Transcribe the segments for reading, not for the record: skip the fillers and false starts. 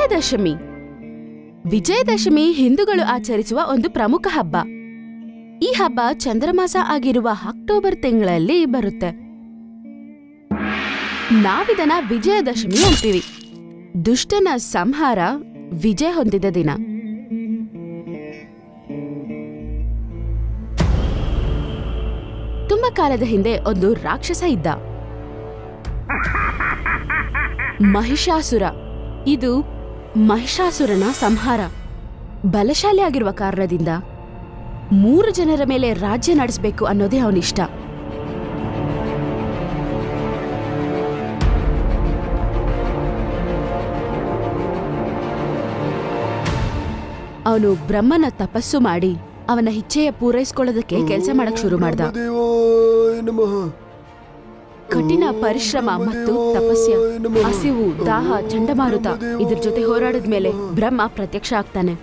ವಿಜಯದಶಮಿ. ವಿಜಯದಶಮಿ ಹಿಂದೂಗಳು ಆಚರಿಸುವ ಒಂದು ಪ್ರಮುಖ ಹಬ್ಬ. ಈ ಹಬ್ಬ ಚಂದ್ರಮಾಸ ಆಗಿರುವ ಅಕ್ಟೋಬರ್ ತಿಂಗಳಲ್ಲಿ ಬರುತ್ತೆ. ನಾವಿದನ್ನ ವಿಜಯದಶಮಿ ಅಂತೀವಿ. ದುಷ್ಟನ ಸಂಹಾರ ವಿಜಯ ಹೊಂದಿದ ದಿನ. ತುಂಬಾ ಕಾಲದ ಹಿಂದೆ ಒಂದು ರಾಕ್ಷಸ ಇದ್ದ, ಮಹಿಷಾಸುರ. ಇದು ಮಹಿಷಾಸುರನ ಸಂಹಾರ. ಬಲಶಾಲಿ ಆಗಿರುವ ಕಾರಣದಿಂದ 3 ಜನರ ಮೇಲೆ ರಾಜ್ಯ ನಡೆಸಬೇಕು ಅನ್ನೋದೇ ಅವನಿಷ್ಟ. ಅವನು ಬ್ರಹ್ಮನ ತಪಸ್ಸು ಮಾಡಿ ಅವನ ಇಚ್ಛೆಯ ಪೂರೈಸಿಕೊಳ್ಳೋದಕ್ಕೆ ಕೆಲಸ ಮಾಡಕ್ ಶುರು ಮಾಡ್ದ. ಕಠಿಣ ಪರಿಶ್ರಮ ಮತ್ತು ತಪಸ್ಯ, ಹಸಿವು, ದಾಹ, ಚಂಡಮಾರುತ ಇದ್ರ ಜೊತೆ ಹೋರಾಡಿದ್ಮೇಲೆ ಬ್ರಹ್ಮ ಪ್ರತ್ಯಕ್ಷ ಆಗ್ತಾನೆ.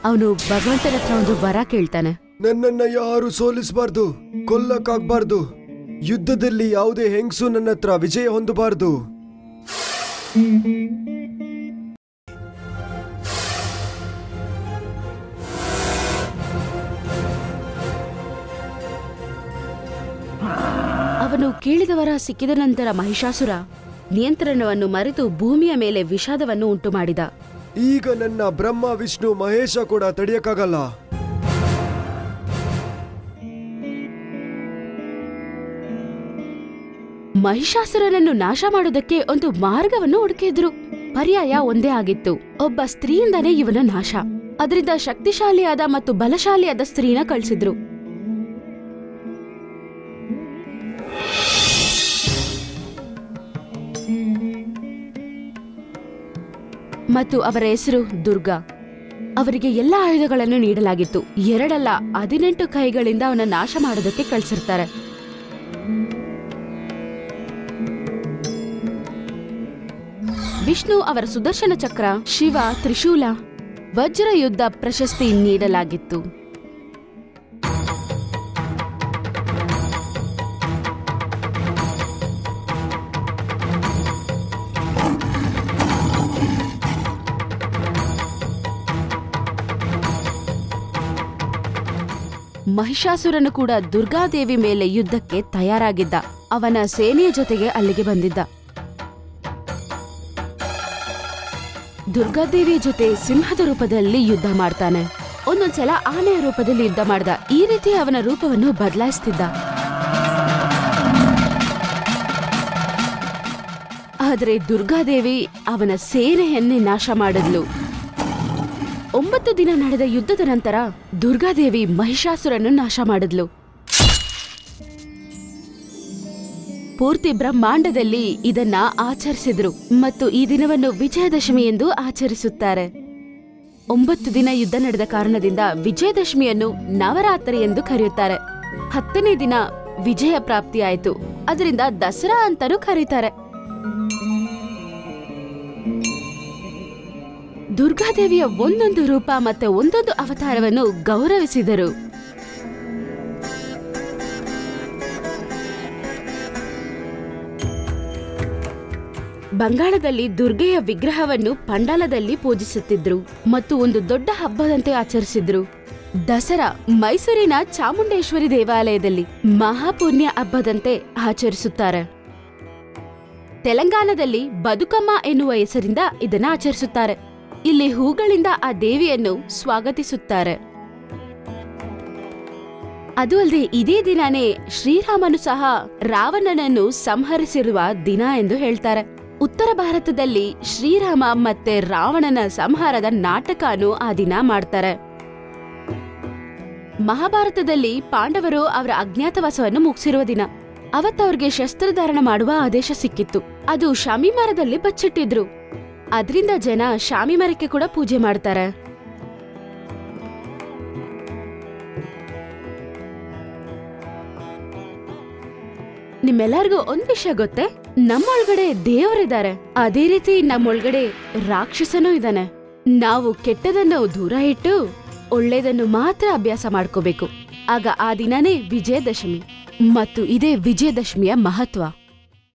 ಅವನು ಭಗವಂತನ ಹತ್ರ ಒಂದು ವರ ಕೇಳ್ತಾನೆ. ನನ್ನನ್ನ ಯಾರು ಸೋಲಿಸಬಾರ್ದು, ಕೊಲ್ಲಕ್ಕಾಗ್ಬಾರ್ದು. ಯುದ್ಧದಲ್ಲಿ ಯಾವುದೇ ಹೆಂಗಸು ನನ್ನ ಹತ್ರ ವಿಜಯ ಹೊಂದಬಾರ್ದು. ಅವನು ಕೇಳಿದವರ ಸಿಕ್ಕಿದ ನಂತರ ಮಹಿಷಾಸುರ ನಿಯಂತ್ರಣವನ್ನು ಮರೆತು ಭೂಮಿಯ ಮೇಲೆ ವಿಷಾದವನ್ನು ಉಂಟು ಮಾಡಿದ. ಈಗ ನನ್ನ ಬ್ರಹ್ಮ, ವಿಷ್ಣು, ಮಹೇಶ ಕೂಡ ತಡೆಯಕ್ಕಾಗಲ್ಲ. ಮಹಿಷಾಸುರನನ್ನು ನಾಶ ಮಾಡುವುದಕ್ಕೆ ಒಂದು ಮಾರ್ಗವನ್ನು ಹುಡುಕಿದ್ರು. ಪರ್ಯಾಯ ಒಂದೇ ಆಗಿತ್ತು. ಒಬ್ಬ ಸ್ತ್ರೀಯಿಂದಾನೇ ಇವನ ನಾಶ. ಅದರಿಂದ ಶಕ್ತಿಶಾಲಿಯಾದ ಮತ್ತು ಬಲಶಾಲಿಯಾದ ಸ್ತ್ರೀನ ಕಳಿಸಿದ್ರು. ಮತ್ತು ಅವರ ಹೆಸರು ದುರ್ಗಾ. ಅವರಿಗೆ ಎಲ್ಲ ಆಯುಧಗಳನ್ನು ನೀಡಲಾಗಿತ್ತು. 2 ಅಲ್ಲ 18 ಕೈಗಳಿಂದ ಅವನ ನಾಶ ಮಾಡೋದಕ್ಕೆ ಕಳಿಸಿರ್ತಾರೆ. ವಿಷ್ಣು ಅವರ ಸುದರ್ಶನ ಚಕ್ರ, ಶಿವ ತ್ರಿಶೂಲ, ವಜ್ರ ಯುದ್ಧ ಪ್ರಶಸ್ತಿ ನೀಡಲಾಗಿತ್ತು. ಮಹಿಷಾಸುರನು ಕೂಡ ದುರ್ಗಾದೇವಿ ಮೇಲೆ ಯುದ್ಧಕ್ಕೆ ತಯಾರಾಗಿದ್ದ. ಅವನ ಸೇನೆಯ ಜೊತೆಗೆ ಅಲ್ಲಿಗೆ ಬಂದಿದ್ದ. ದುರ್ಗಾದೇವಿಯ ಜೊತೆ ಸಿಂಹದ ರೂಪದಲ್ಲಿ ಯುದ್ಧ ಮಾಡ್ತಾನೆ. ಒಂದೊಂದ್ಸಲ ಆನೆಯ ರೂಪದಲ್ಲಿ ಯುದ್ಧ ಮಾಡ್ದ. ಈ ರೀತಿ ಅವನ ರೂಪವನ್ನು ಬದಲಾಯಿಸ್ತಿದ್ದ. ಆದರೆ ದುರ್ಗಾದೇವಿ ಅವನ ಸೇನೆಯನ್ನೇ ನಾಶ ಮಾಡಿದ್ಲು. 9 ದಿನ ನಡೆದ ಯುದ್ಧದ ನಂತರ ದುರ್ಗಾದೇವಿ ಮಹಿಷಾಸುರನ್ನು ನಾಶ ಮಾಡಿದ್ಲು. ಪೂರ್ತಿ ಬ್ರಹ್ಮಾಂಡದಲ್ಲಿ ಇದನ್ನ ಆಚರಿಸಿದ್ರು ಮತ್ತು ಈ ದಿನವನ್ನು ವಿಜಯದಶಮಿ ಎಂದು ಆಚರಿಸುತ್ತಾರೆ. 9 ದಿನ ಯುದ್ಧ ನಡೆದ ಕಾರಣದಿಂದ ವಿಜಯದಶಮಿಯನ್ನು ನವರಾತ್ರಿ ಎಂದು ಕರೆಯುತ್ತಾರೆ. 10ನೇ ದಿನ ವಿಜಯ ಪ್ರಾಪ್ತಿಯಾಯಿತು. ಅದರಿಂದ ದಸರಾ ಅಂತಾನೂ ಕರೀತಾರೆ. ದುರ್ಗಾದೇವಿಯ ಒಂದೊಂದು ರೂಪ ಮತ್ತೆ ಒಂದೊಂದು ಅವತಾರವನ್ನು ಗೌರವಿಸಿದರು. ಬಂಗಾಳದಲ್ಲಿ ದುರ್ಗೆಯ ವಿಗ್ರಹವನ್ನು ಪಂಡಾಲದಲ್ಲಿ ಪೂಜಿಸುತ್ತಿದ್ರು ಮತ್ತು ಒಂದು ದೊಡ್ಡ ಹಬ್ಬದಂತೆ ಆಚರಿಸಿದ್ರು. ದಸರಾ ಮೈಸೂರಿನ ಚಾಮುಂಡೇಶ್ವರಿ ದೇವಾಲಯದಲ್ಲಿ ಮಹಾಪುಣ್ಯ ಹಬ್ಬದಂತೆ ಆಚರಿಸುತ್ತಾರೆ. ತೆಲಂಗಾಣದಲ್ಲಿ ಬದುಕಮ್ಮ ಎನ್ನುವ ಹೆಸರಿಂದ ಇದನ್ನ ಆಚರಿಸುತ್ತಾರೆ. ಇಲ್ಲಿ ಹೂಗಳಿಂದ ಆ ದೇವಿಯನ್ನು ಸ್ವಾಗತಿಸುತ್ತಾರೆ. ಅದು ಅಲ್ಲದೆ ಇದೇ ದಿನಾನೇ ಶ್ರೀರಾಮನು ಸಹ ರಾವಣನನ್ನು ಸಂಹರಿಸಿರುವ ದಿನ ಎಂದು ಹೇಳ್ತಾರೆ. ಉತ್ತರ ಭಾರತದಲ್ಲಿ ಶ್ರೀರಾಮ ಮತ್ತೆ ರಾವಣನ ಸಂಹಾರದ ನಾಟಕನೂ ಆ ದಿನ ಮಾಡ್ತಾರೆ. ಮಹಾಭಾರತದಲ್ಲಿ ಪಾಂಡವರು ಅವರ ಅಜ್ಞಾತವಾಸವನ್ನು ಮುಗಿಸಿರುವ ದಿನ. ಅವತ್ತವ್ರಿಗೆ ಶಸ್ತ್ರಧಾರಣ ಮಾಡುವ ಆದೇಶ ಸಿಕ್ಕಿತ್ತು. ಅದು ಶಾಮಿ ಮರದಲ್ಲಿ ಬಚ್ಚಿಟ್ಟಿದ್ರು. ಅದರಿಂದ ಜನ ಶಾಮಿ ಮರಕ್ಕೆ ಕೂಡ ಪೂಜೆ ಮಾಡ್ತಾರೆ. ನಿಮ್ಮೆಲ್ಲರಿಗೂ ಒಂದ್ ವಿಷಯ ಗೊತ್ತೇ? ನಮ್ಮೊಳಗಡೆ ದೇವರಿದ್ದಾರೆ, ಅದೇ ರೀತಿ ನಮ್ಮೊಳಗಡೆ ರಾಕ್ಷಸನೂ ಇದ್ದಾನೆ. ನಾವು ಕೆಟ್ಟದನ್ನು ದೂರ ಇಟ್ಟು ಒಳ್ಳೆಯದನ್ನು ಮಾತ್ರ ಅಭ್ಯಾಸ ಮಾಡ್ಕೋಬೇಕು. ಆಗ ಆ ದಿನನೇ ವಿಜಯದಶಮಿ. ಮತ್ತು ಇದೇ ವಿಜಯದಶಮಿಯ ಮಹತ್ವ.